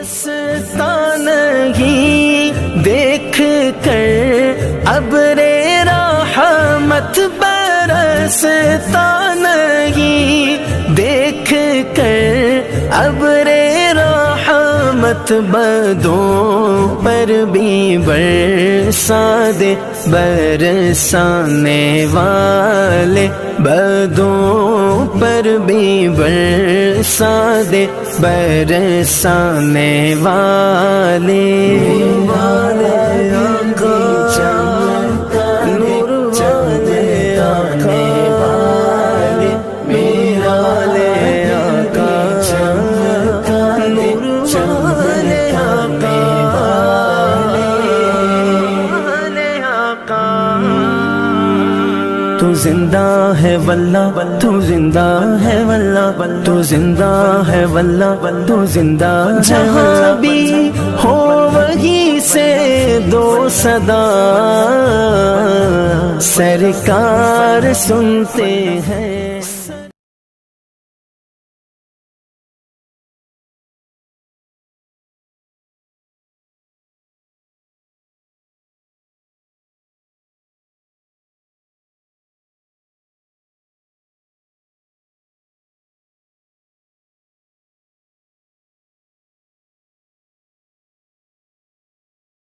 برستا نہیں دیکھ کر ابر رحمت، برستا نہیں دیکھ کر ابر رحمت، بدوں پر بھی برسا دے برسانے والے، بدوں پر بھی برسا دے برسانے والے۔ تو زندہ ہے واللہ، تو زندہ ہے واللہ، تو زندہ ہے واللہ، تو زندہ جہاں بھی ہو وہیں سے دو صدا سرکار سنتے ہیں۔